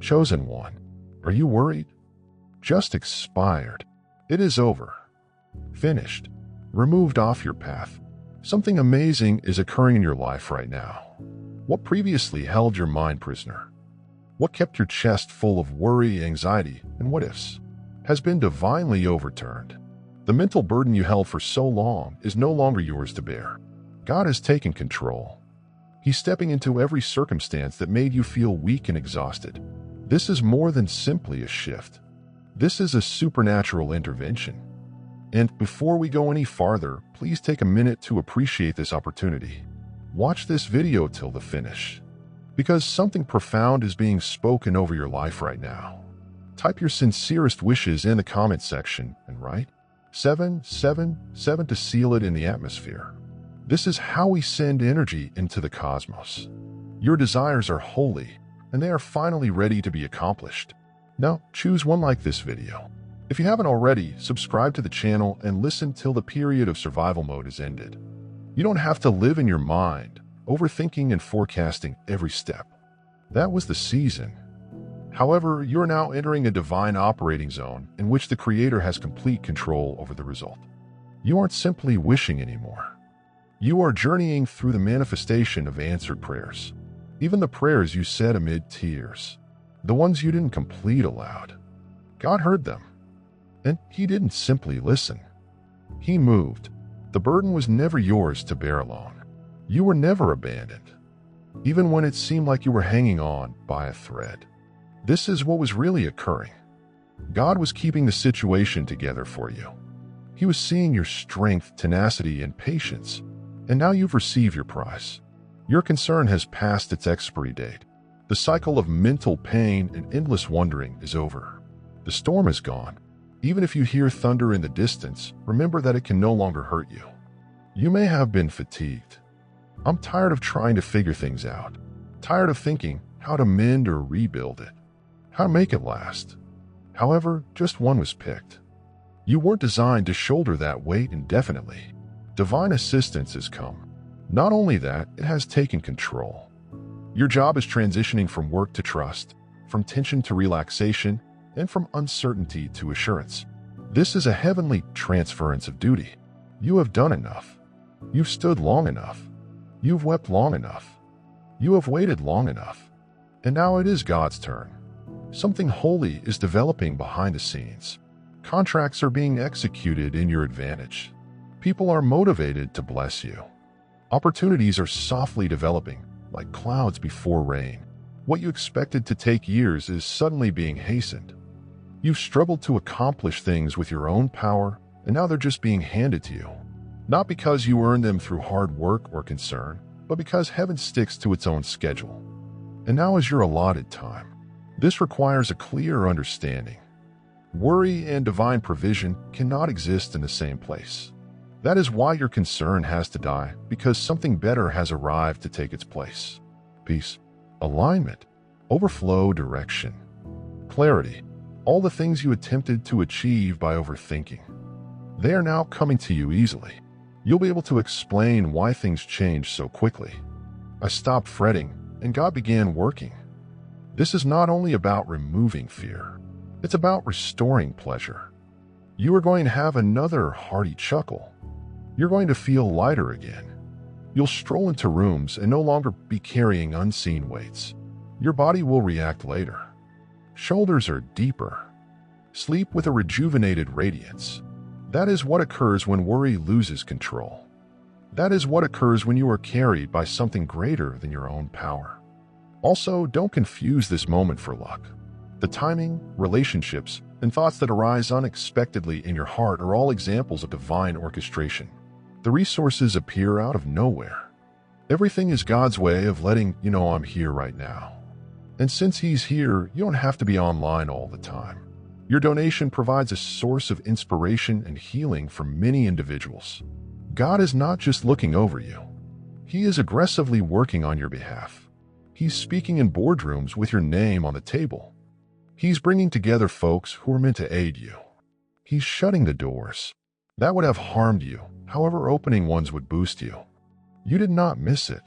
Chosen one. Are you worried? Just expired. It is over. Finished. Removed off your path. Something amazing is occurring in your life right now. What previously held your mind prisoner? What kept your chest full of worry, anxiety, and what-ifs has been divinely overturned. The mental burden you held for so long is no longer yours to bear. God has taken control. He's stepping into every circumstance that made you feel weak and exhausted. This is more than simply a shift. This is a supernatural intervention. And before we go any farther, please take a minute to appreciate this opportunity. Watch this video till the finish, because something profound is being spoken over your life right now. Type your sincerest wishes in the comment section and write 777 to seal it in the atmosphere. This is how we send energy into the cosmos. Your desires are holy, and they are finally ready to be accomplished. Now, choose one like this video. If you haven't already, subscribe to the channel and listen till the period of survival mode is ended. You don't have to live in your mind, overthinking and forecasting every step. That was the season. However, you're now entering a divine operating zone in which the Creator has complete control over the result. You aren't simply wishing anymore. You are journeying through the manifestation of answered prayers. Even the prayers you said amid tears. The ones you didn't complete aloud. God heard them. And He didn't simply listen. He moved. The burden was never yours to bear alone. You were never abandoned, even when it seemed like you were hanging on by a thread. This is what was really occurring. God was keeping the situation together for you. He was seeing your strength, tenacity, and patience, and now you've received your prize. Your concern has passed its expiry date. The cycle of mental pain and endless wondering is over. The storm is gone. Even if you hear thunder in the distance, remember that it can no longer hurt you. You may have been fatigued. I'm tired of trying to figure things out. Tired of thinking how to mend or rebuild it. How to make it last. However, just one was picked. You weren't designed to shoulder that weight indefinitely. Divine assistance has come. Not only that, it has taken control. Your job is transitioning from work to trust, from tension to relaxation, and from uncertainty to assurance. This is a heavenly transference of duty. You have done enough. You've stood long enough. You've wept long enough. You have waited long enough. And now it is God's turn. Something holy is developing behind the scenes. Contracts are being executed in your advantage. People are motivated to bless you. Opportunities are softly developing, like clouds before rain. What you expected to take years is suddenly being hastened. You've struggled to accomplish things with your own power, and now they're just being handed to you. Not because you earned them through hard work or concern, but because heaven sticks to its own schedule. And now is your allotted time. This requires a clear understanding. Worry and divine provision cannot exist in the same place. That is why your concern has to die, because something better has arrived to take its place. Peace, alignment, overflow, direction, clarity. All the things you attempted to achieve by overthinking. They are now coming to you easily. You'll be able to explain why things changed so quickly. I stopped fretting, and God began working. This is not only about removing fear. It's about restoring pleasure. You are going to have another hearty chuckle. You're going to feel lighter again. You'll stroll into rooms and no longer be carrying unseen weights. Your body will react later. Shoulders are deeper. Sleep with a rejuvenated radiance. That is what occurs when worry loses control. That is what occurs when you are carried by something greater than your own power. Also, don't confuse this moment for luck. The timing, relationships, and thoughts that arise unexpectedly in your heart are all examples of divine orchestration. The resources appear out of nowhere. Everything is God's way of letting you know I'm here right now. And since He's here, you don't have to be online all the time. Your donation provides a source of inspiration and healing for many individuals. God is not just looking over you. He is aggressively working on your behalf. He's speaking in boardrooms with your name on the table. He's bringing together folks who are meant to aid you. He's shutting the doors that would have harmed you, however opening ones would boost you. You did not miss it.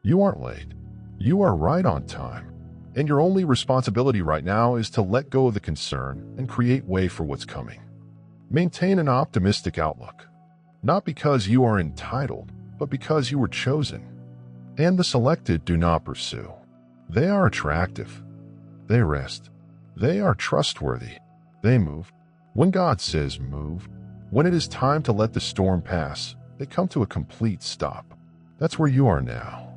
You aren't late. You are right on time. And your only responsibility right now is to let go of the concern and create way for what's coming. Maintain an optimistic outlook, not because you are entitled, but because you were chosen. And the selected do not pursue. They are attractive. They rest. They are trustworthy. They move. When God says move, when it is time to let the storm pass, they come to a complete stop. That's where you are now.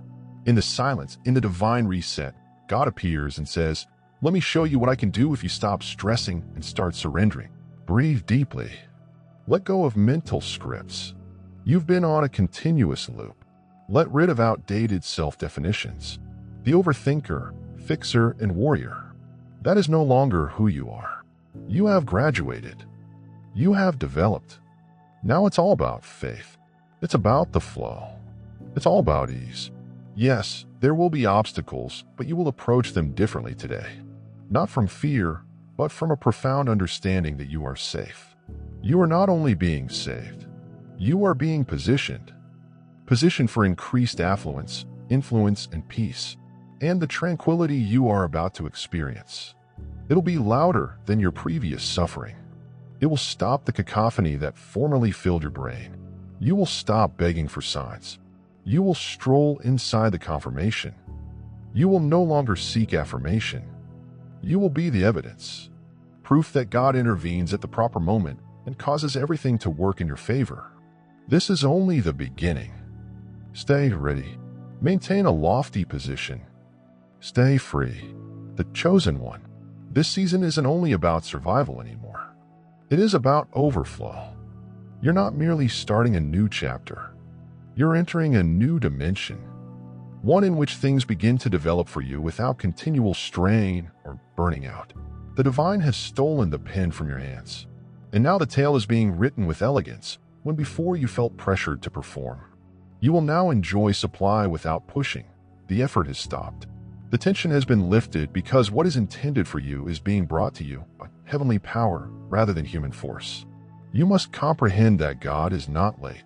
In the silence, in the divine reset, God appears and says, "Let me show you what I can do if you stop stressing and start surrendering." Breathe deeply. Let go of mental scripts. You've been on a continuous loop. Let rid of outdated self-definitions. The overthinker, fixer, and warrior. That is no longer who you are. You have graduated. You have developed. Now it's all about faith. It's about the flow. It's all about ease. Yes, there will be obstacles, but you will approach them differently today. Not from fear, but from a profound understanding that you are safe. You are not only being saved, you are being positioned. Positioned for increased affluence, influence, and peace, and the tranquility you are about to experience. It'll be louder than your previous suffering. It will stop the cacophony that formerly filled your brain. You will stop begging for signs. You will stroll inside the confirmation. You will no longer seek affirmation. You will be the evidence. Proof that God intervenes at the proper moment and causes everything to work in your favor. This is only the beginning. Stay ready. Maintain a lofty position. Stay free. The chosen one. This season isn't only about survival anymore. It is about overflow. You're not merely starting a new chapter. You're entering a new dimension. One in which things begin to develop for you without continual strain or burning out. The divine has stolen the pen from your hands. And now the tale is being written with elegance, when before you felt pressured to perform. You will now enjoy supply without pushing. The effort has stopped. The tension has been lifted because what is intended for you is being brought to you by heavenly power rather than human force. You must comprehend that God is not late.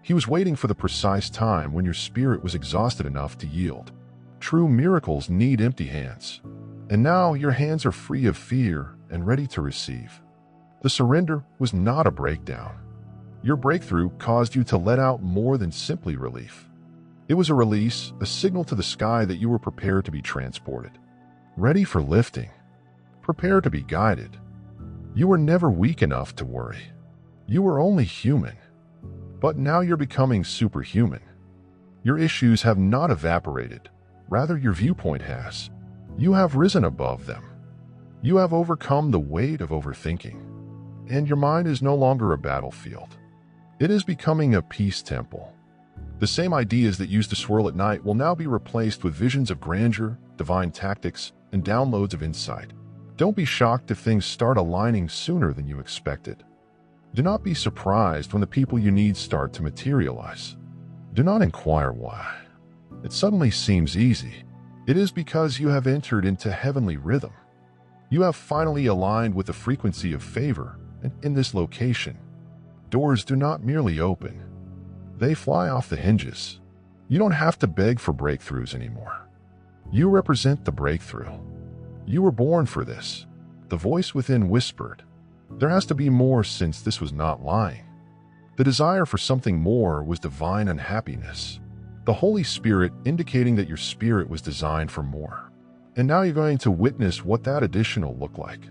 He was waiting for the precise time when your spirit was exhausted enough to yield. True miracles need empty hands. And now your hands are free of fear and ready to receive. The surrender was not a breakdown. Your breakthrough caused you to let out more than simply relief. It was a release, a signal to the sky that you were prepared to be transported. Ready for lifting. Prepared to be guided. You were never weak enough to worry. You were only human. But now you're becoming superhuman. Your issues have not evaporated. Rather, your viewpoint has. You have risen above them. You have overcome the weight of overthinking. And your mind is no longer a battlefield. It is becoming a peace temple. The same ideas that used to swirl at night will now be replaced with visions of grandeur, divine tactics, and downloads of insight. Don't be shocked if things start aligning sooner than you expected. Do not be surprised when the people you need start to materialize. Do not inquire why. It suddenly seems easy. It is because you have entered into heavenly rhythm. You have finally aligned with the frequency of favor, and in this location, doors do not merely open. They fly off the hinges. You don't have to beg for breakthroughs anymore. You represent the breakthrough. You were born for this. The voice within whispered, "There has to be more," since this was not lying. The desire for something more was divine unhappiness. The Holy Spirit indicating that your spirit was designed for more. And now you're going to witness what that additional looked like.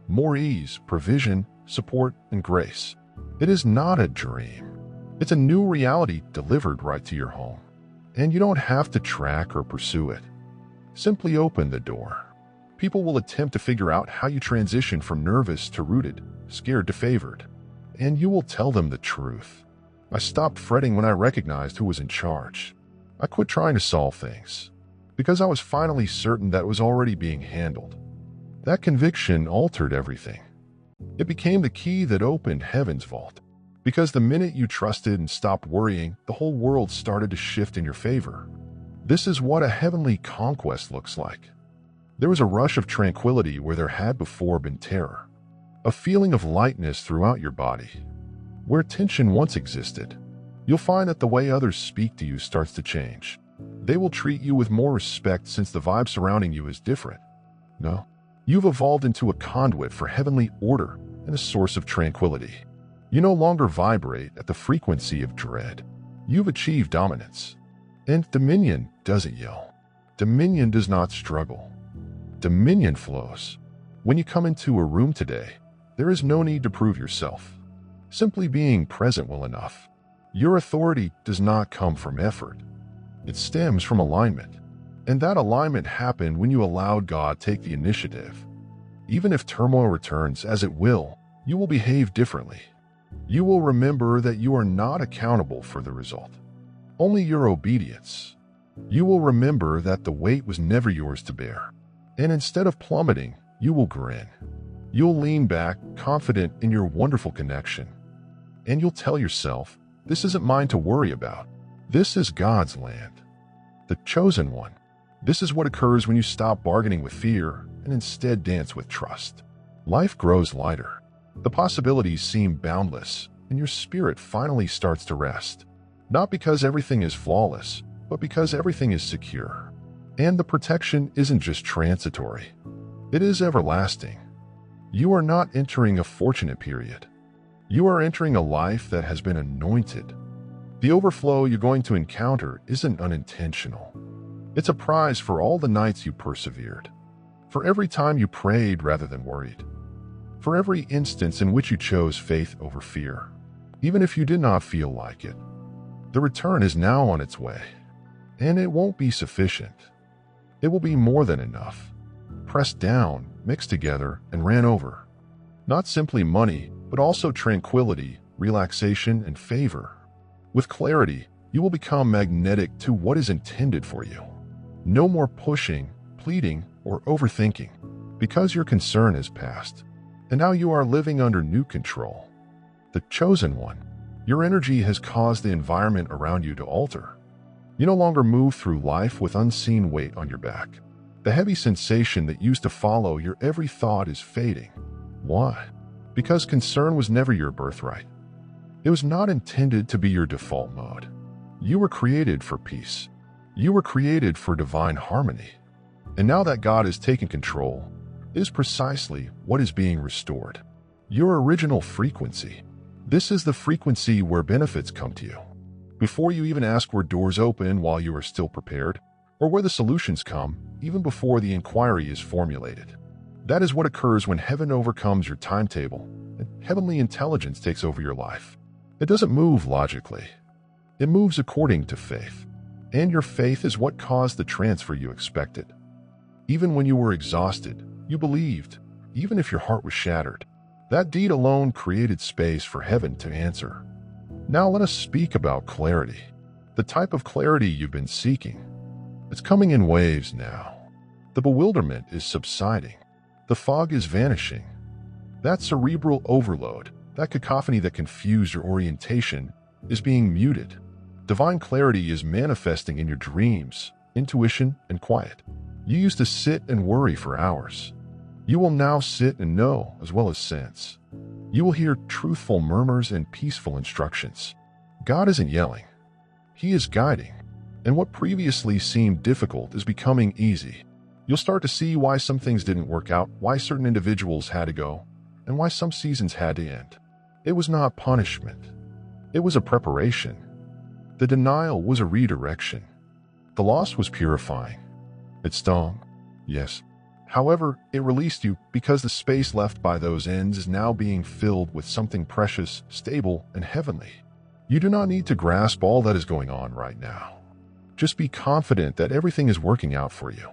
More ease, provision, support, and grace. It is not a dream. It's a new reality delivered right to your home. And you don't have to track or pursue it. Simply open the door. People will attempt to figure out how you transition from nervous to rooted, scared to favored. And you will tell them the truth. I stopped fretting when I recognized who was in charge. I quit trying to solve things, because I was finally certain that it was already being handled. That conviction altered everything. It became the key that opened heaven's vault. Because the minute you trusted and stopped worrying, the whole world started to shift in your favor. This is what a heavenly conquest looks like. There was a rush of tranquility where there had before been terror. A feeling of lightness throughout your body. Where tension once existed, you'll find that the way others speak to you starts to change. They will treat you with more respect since the vibe surrounding you is different. No, you've evolved into a conduit for heavenly order and a source of tranquility. You no longer vibrate at the frequency of dread. You've achieved dominance. And dominion doesn't yell. Dominion does not struggle. Dominion flows. When you come into a room today, there is no need to prove yourself. Simply being present will enough. Your authority does not come from effort. It stems from alignment. And that alignment happened when you allowed God take the initiative. Even if turmoil returns as it will, you will behave differently. You will remember that you are not accountable for the result, only your obedience. You will remember that the weight was never yours to bear. And instead of plummeting, you will grin. You'll lean back, confident in your wonderful connection. And you'll tell yourself, this isn't mine to worry about. This is God's land, the chosen one. This is what occurs when you stop bargaining with fear and instead dance with trust. Life grows lighter. The possibilities seem boundless, and your spirit finally starts to rest. Not because everything is flawless, but because everything is secure. And the protection isn't just transitory. It is everlasting. You are not entering a fortunate period. You are entering a life that has been anointed. The overflow you're going to encounter isn't unintentional. It's a prize for all the nights you persevered, for every time you prayed rather than worried, for every instance in which you chose faith over fear, even if you did not feel like it. The return is now on its way, and it won't be sufficient. It will be more than enough, pressed down, mixed together, and ran over. Not simply money, but also tranquility, relaxation, and favor. With clarity, you will become magnetic to what is intended for you. No more pushing, pleading, or overthinking, because your concern is past, and now you are living under new control. The chosen one. Your energy has caused the environment around you to alter. You no longer move through life with unseen weight on your back. The heavy sensation that used to follow your every thought is fading. Why? Because concern was never your birthright. It was not intended to be your default mode. You were created for peace. You were created for divine harmony. And now that God has taken control, is precisely what is being restored. Your original frequency. This is the frequency where benefits come to you. Before you even ask where doors open while you are still prepared, or where the solutions come, even before the inquiry is formulated. That is what occurs when heaven overcomes your timetable and heavenly intelligence takes over your life. It doesn't move logically. It moves according to faith. And your faith is what caused the transfer you expected. Even when you were exhausted, you believed, even if your heart was shattered. That deed alone created space for heaven to answer. Now let us speak about clarity. The type of clarity you've been seeking. It's coming in waves now. The bewilderment is subsiding. The fog is vanishing. That cerebral overload, that cacophony that confused your orientation, is being muted. Divine clarity is manifesting in your dreams, intuition, and quiet. You used to sit and worry for hours. You will now sit and know as well as sense. You will hear truthful murmurs and peaceful instructions. God isn't yelling. He is guiding. And what previously seemed difficult is becoming easy. You'll start to see why some things didn't work out, why certain individuals had to go, and why some seasons had to end. It was not punishment. It was a preparation. The denial was a redirection. The loss was purifying. It stung, yes. However, it released you because the space left by those ends is now being filled with something precious, stable, and heavenly. You do not need to grasp all that is going on right now. Just be confident that everything is working out for you.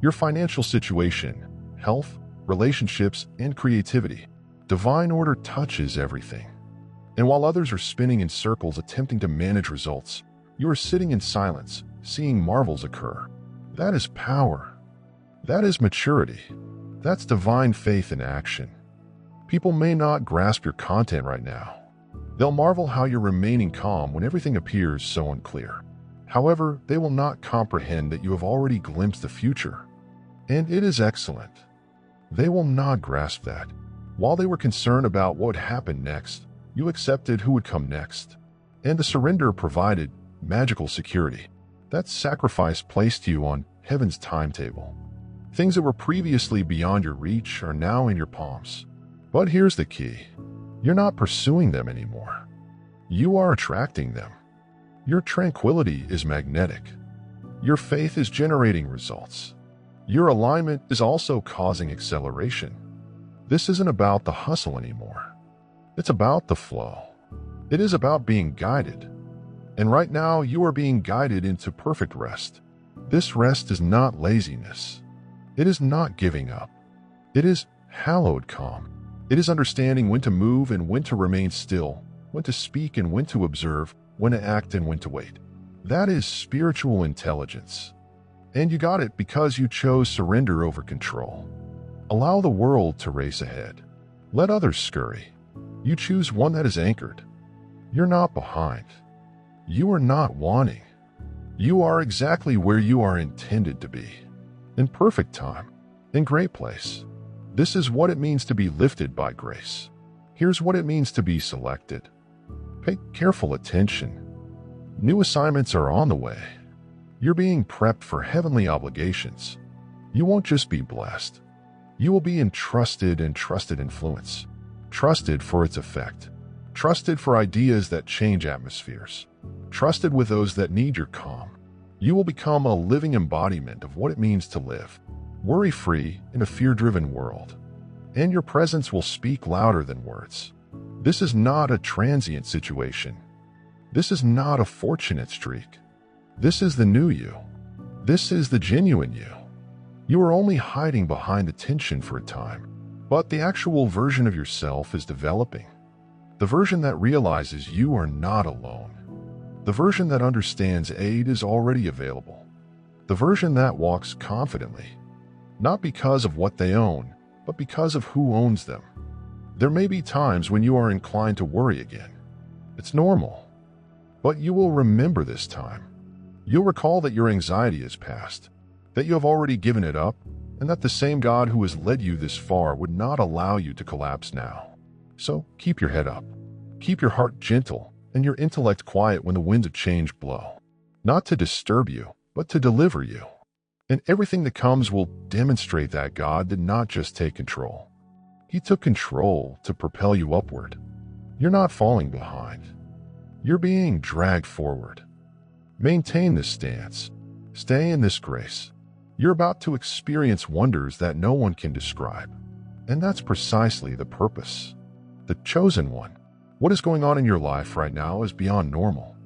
Your financial situation, health, relationships, and creativity. Divine order touches everything. And while others are spinning in circles attempting to manage results, you are sitting in silence, seeing marvels occur. That is power. That is maturity. That's divine faith in action. People may not grasp your content right now. They'll marvel how you're remaining calm when everything appears so unclear. However, they will not comprehend that you have already glimpsed the future. And it is excellent. They will not grasp that. While they were concerned about what would happen next, you accepted who would come next. And the surrender provided magical security. That sacrifice placed you on heaven's timetable. Things that were previously beyond your reach are now in your palms. But here's the key. You're not pursuing them anymore. You are attracting them. Your tranquility is magnetic. Your faith is generating results. Your alignment is also causing acceleration. This isn't about the hustle anymore. It's about the flow. It is about being guided. And right now, you are being guided into perfect rest. This rest is not laziness. It is not giving up. It is hallowed calm. It is understanding when to move and when to remain still, when to speak and when to observe, when to act and when to wait. That is spiritual intelligence. And you got it because you chose surrender over control. Allow the world to race ahead. Let others scurry. You choose one that is anchored. You're not behind. You are not wanting. You are exactly where you are intended to be. In perfect time. In great place. This is what it means to be lifted by grace. Here's what it means to be selected. Pay careful attention. New assignments are on the way. You're being prepped for heavenly obligations. You won't just be blessed. You will be entrusted and trusted influence. Trusted for its effect. Trusted for ideas that change atmospheres. Trusted with those that need your calm. You will become a living embodiment of what it means to live worry-free in a fear-driven world. And your presence will speak louder than words. This is not a transient situation. This is not a fortunate streak. This is the new you. This is the genuine you. You are only hiding behind the tension for a time, but the actual version of yourself is developing. The version that realizes you are not alone. The version that understands aid is already available. The version that walks confidently, not because of what they own, but because of who owns them. There may be times when you are inclined to worry again. It's normal. But you will remember this time. You'll recall that your anxiety is past, that you have already given it up, and that the same God who has led you this far would not allow you to collapse now. So keep your head up. Keep your heart gentle and your intellect quiet when the winds of change blow. Not to disturb you, but to deliver you. And everything that comes will demonstrate that God did not just take control. He took control to propel you upward. You're not falling behind. You're being dragged forward. Maintain this stance. Stay in this grace. You're about to experience wonders that no one can describe. And that's precisely the purpose. The chosen one. What is going on in your life right now is beyond normal.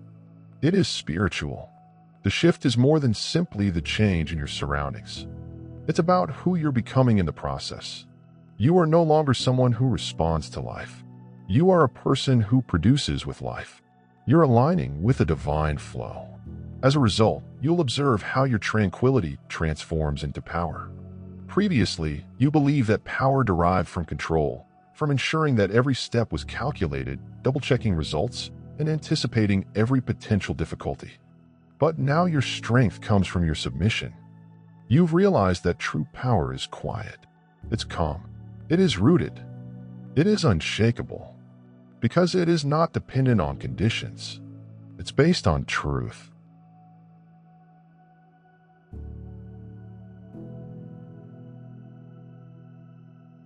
It is spiritual. The shift is more than simply the change in your surroundings. It's about who you're becoming in the process. You are no longer someone who responds to life. You are a person who produces with life. You're aligning with a divine flow. As a result, you'll observe how your tranquility transforms into power. Previously, you believed that power derived from control, from ensuring that every step was calculated, double-checking results, and anticipating every potential difficulty. But now your strength comes from your submission. You've realized that true power is quiet. It's calm. It is rooted. It is unshakable. Because it is not dependent on conditions. It's based on truth.